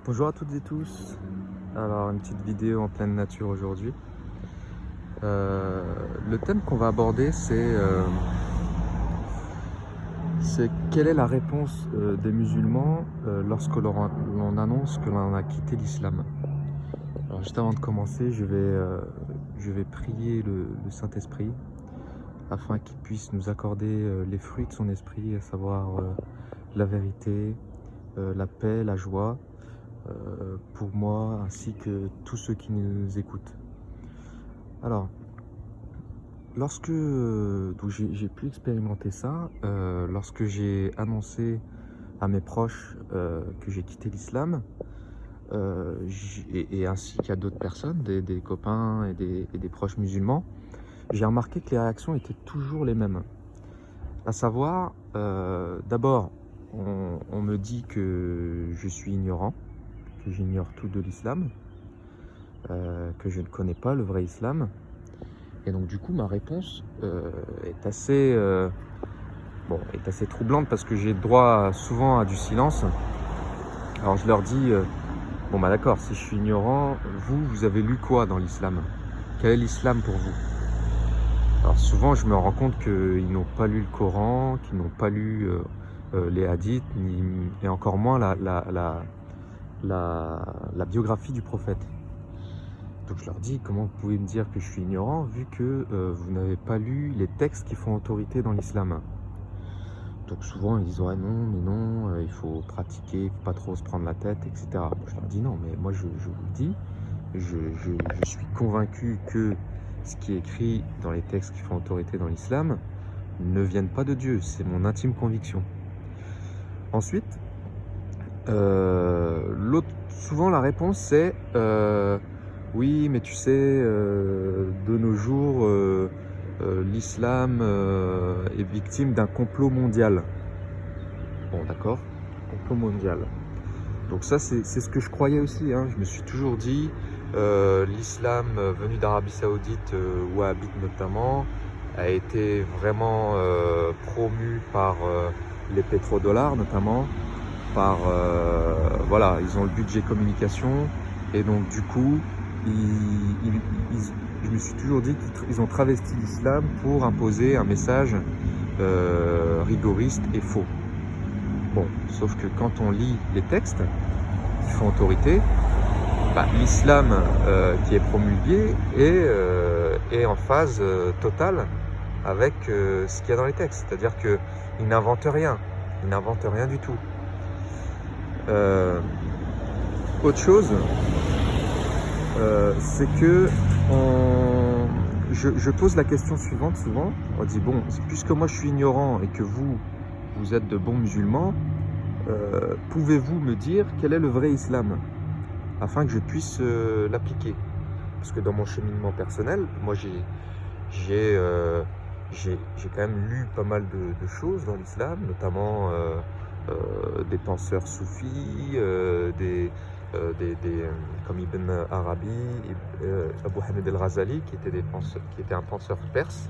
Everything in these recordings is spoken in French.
Bonjour à toutes et tous. Alors une petite vidéo en pleine nature aujourd'hui. Le thème qu'on va aborder c'est quelle est la réponse des musulmans lorsque l'on annonce que l'on a quitté l'islam. Alors juste avant de commencer, je vais prier le Saint-Esprit afin qu'il puisse nous accorder les fruits de son esprit, à savoir la vérité, la paix, la joie, pour moi ainsi que tous ceux qui nous écoutent. Alors, donc j'ai pu expérimenter ça, lorsque j'ai annoncé à mes proches que j'ai quitté l'islam, et ainsi qu'à d'autres personnes, des copains et des proches musulmans, j'ai remarqué que les réactions étaient toujours les mêmes. À savoir, d'abord, on me dit que je suis ignorant, que j'ignore tout de l'islam, que je ne connais pas le vrai islam. Et donc du coup, ma réponse est assez troublante parce que j'ai droit souvent à du silence. Alors je leur dis, bon bah d'accord, si je suis ignorant, vous avez lu quoi dans l'islam? Quel est l'islam pour vous? Alors souvent, je me rends compte qu'ils n'ont pas lu le Coran, qu'ils n'ont pas lu les hadiths, et encore moins la biographie du prophète. Donc je leur dis, comment vous pouvez me dire que je suis ignorant vu que vous n'avez pas lu les textes qui font autorité dans l'islam? Donc souvent ils disent, ouais non, mais non, il faut pratiquer, il faut pas trop se prendre la tête, etc. Je leur dis non, mais moi je vous le dis, je suis convaincu que ce qui est écrit dans les textes qui font autorité dans l'islam ne viennent pas de Dieu, c'est mon intime conviction. Ensuite, souvent la réponse c'est oui, mais tu sais, de nos jours, l'islam est victime d'un complot mondial. Bon, d'accord, complot mondial. Donc ça, c'est ce que je croyais aussi, hein. Je me suis toujours dit, l'islam venu d'Arabie Saoudite, wahhabite notamment, a été vraiment promu par les pétrodollars notamment, voilà, ils ont le budget communication, et donc du coup, je me suis toujours dit qu'ils ont travesti l'islam pour imposer un message rigoriste et faux. Bon, sauf que quand on lit les textes qui font autorité, bah, l'islam qui est promulgué est en phase totale avec ce qu'il y a dans les textes. C'est-à-dire qu'il n'invente rien. Il n'invente rien du tout. Autre chose, c'est que je pose la question suivante souvent. On dit, bon, puisque moi je suis ignorant et que vous êtes de bons musulmans, pouvez-vous me dire quel est le vrai islam afin que je puisse l'appliquer? Parce que dans mon cheminement personnel, moi j'ai quand même lu pas mal de choses dans l'islam, notamment des penseurs soufis, comme Ibn Arabi, Abu Hamid al-Ghazali, qui était un penseur perse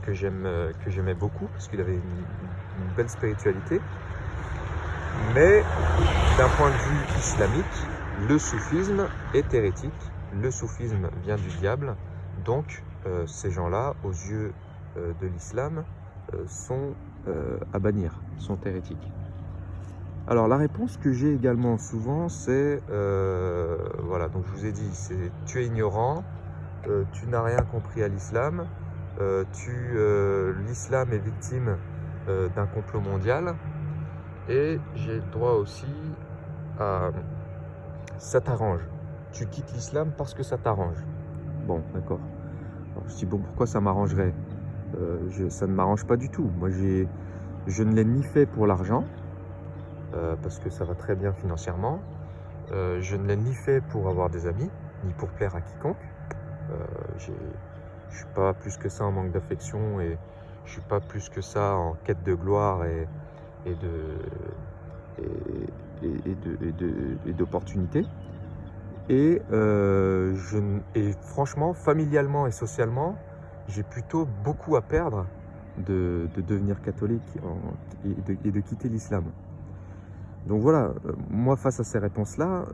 que j'aimais beaucoup parce qu'il avait une belle spiritualité. Mais d'un point de vue islamique, le soufisme est hérétique. Le soufisme vient du diable. Donc ces gens-là, aux yeux de l'islam, sont à bannir, sont hérétiques. Alors la réponse que j'ai également souvent, c'est voilà, donc je vous ai dit, c'est tu es ignorant, tu n'as rien compris à l'islam, l'islam est victime d'un complot mondial, et j'ai le droit aussi à ça t'arrange. Tu quittes l'islam parce que ça t'arrange. Bon, d'accord. Alors, je dis bon, pourquoi ça m'arrangerait? Ça ne m'arrange pas du tout. Moi, je ne l'ai ni fait pour l'argent, parce que ça va très bien financièrement. Je ne l'ai ni fait pour avoir des amis, ni pour plaire à quiconque. Je ne suis pas plus que ça en manque d'affection, et je ne suis pas plus que ça en quête de gloire et d'opportunités. Et franchement, familialement et socialement, j'ai plutôt beaucoup à perdre de devenir catholique et de quitter l'islam. Donc voilà, moi face à ces réponses-là,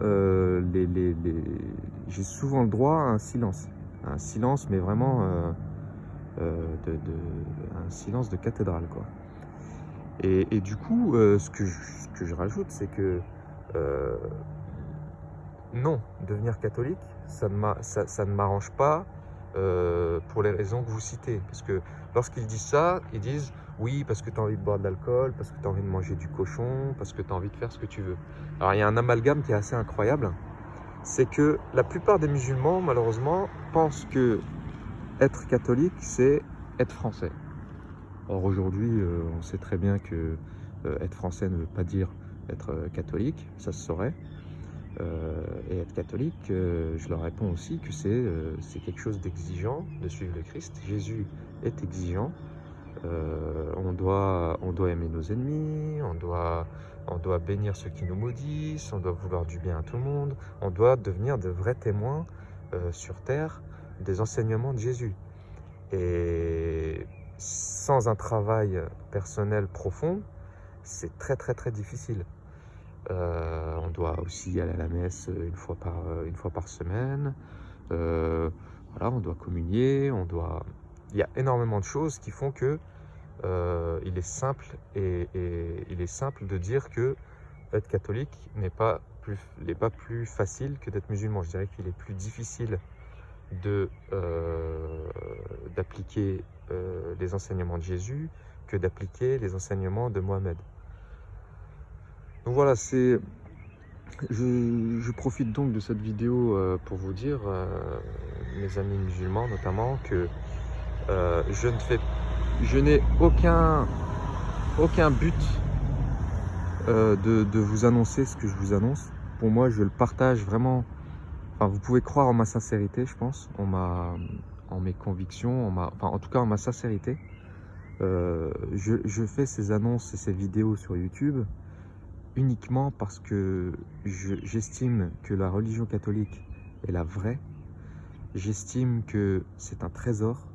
j'ai souvent le droit à un silence. Un silence, mais vraiment un silence de cathédrale, quoi. Et du coup, ce que je rajoute, c'est que euh, non, devenir catholique, ça ne m'arrange pas pour les raisons que vous citez. Parce que lorsqu'ils disent ça, ils disent oui, parce que tu as envie de boire de l'alcool, parce que tu as envie de manger du cochon, parce que tu as envie de faire ce que tu veux. Alors il y a un amalgame qui est assez incroyable, c'est que la plupart des musulmans, malheureusement, pensent que être catholique, c'est être français. Or aujourd'hui, on sait très bien que être français ne veut pas dire être catholique, ça se saurait. Et être catholique, je leur réponds aussi que c'est quelque chose d'exigeant de suivre le Christ. Jésus est exigeant. On doit aimer nos ennemis, on doit bénir ceux qui nous maudissent, on doit vouloir du bien à tout le monde, on doit devenir de vrais témoins sur terre des enseignements de Jésus. Et sans un travail personnel profond, c'est très très très difficile. On doit aussi aller à la messe une fois par semaine. Voilà, on doit communier, il y a énormément de choses qui font que il est simple il est simple de dire que être catholique n'est pas plus facile que d'être musulman. Je dirais qu'il est plus difficile d'appliquer les enseignements de Jésus que d'appliquer les enseignements de Mohamed. Donc voilà, je profite donc de cette vidéo pour vous dire, mes amis musulmans notamment, que je n'ai aucun but de vous annoncer ce que je vous annonce. Pour moi, je le partage vraiment. Enfin, vous pouvez croire en ma sincérité, je pense, en mes convictions, en tout cas en ma sincérité. Je fais ces annonces et ces vidéos sur YouTube uniquement parce que j'estime que la religion catholique est la vraie. J'estime que c'est un trésor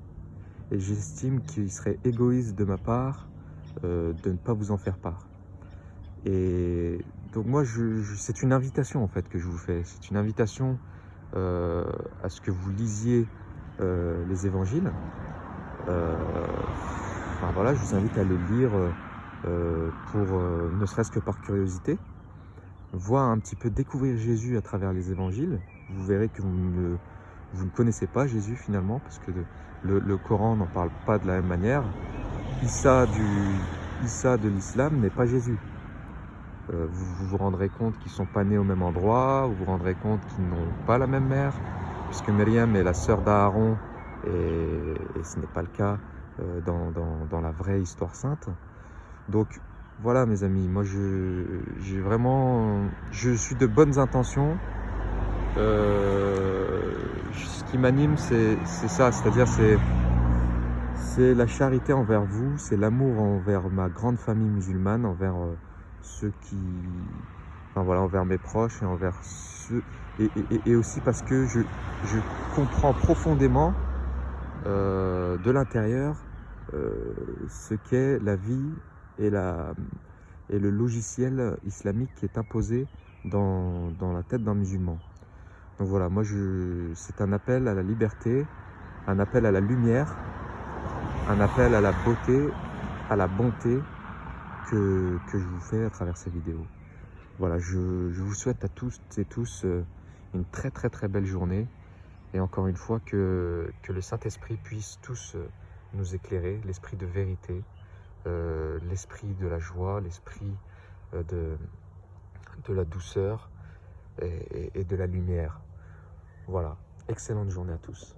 et j'estime qu'il serait égoïste de ma part de ne pas vous en faire part. Et donc moi, c'est une invitation en fait que je vous fais. C'est une invitation à ce que vous lisiez les évangiles. Enfin voilà, je vous invite à les lire ne serait-ce que par curiosité, voir un petit peu, découvrir Jésus à travers les évangiles. Vous verrez que vous ne connaissez pas Jésus finalement, parce que le Coran n'en parle pas de la même manière. Issa de l'islam n'est pas Jésus. Vous vous rendrez compte qu'ils ne sont pas nés au même endroit, vous vous rendrez compte qu'ils n'ont pas la même mère, puisque Myriam est la sœur d'Aaron, et ce n'est pas le cas dans la vraie histoire sainte. Donc voilà mes amis, moi je suis de bonnes intentions. Ce qui m'anime c'est ça, c'est-à-dire c'est la charité envers vous, c'est l'amour envers ma grande famille musulmane, envers ceux qui, enfin voilà, envers mes proches et envers ceux, et aussi parce que je comprends profondément de l'intérieur ce qu'est la vie et le logiciel islamique qui est imposé dans la tête d'un musulman. Donc voilà, moi c'est un appel à la liberté, un appel à la lumière, un appel à la beauté, à la bonté que je vous fais à travers ces vidéos. Voilà, je vous souhaite à tous et tous une très très très belle journée, et encore une fois que le Saint-Esprit puisse tous nous éclairer, l'esprit de vérité, l'esprit de la joie, l'esprit de la douceur et de la lumière. Voilà, excellente journée à tous.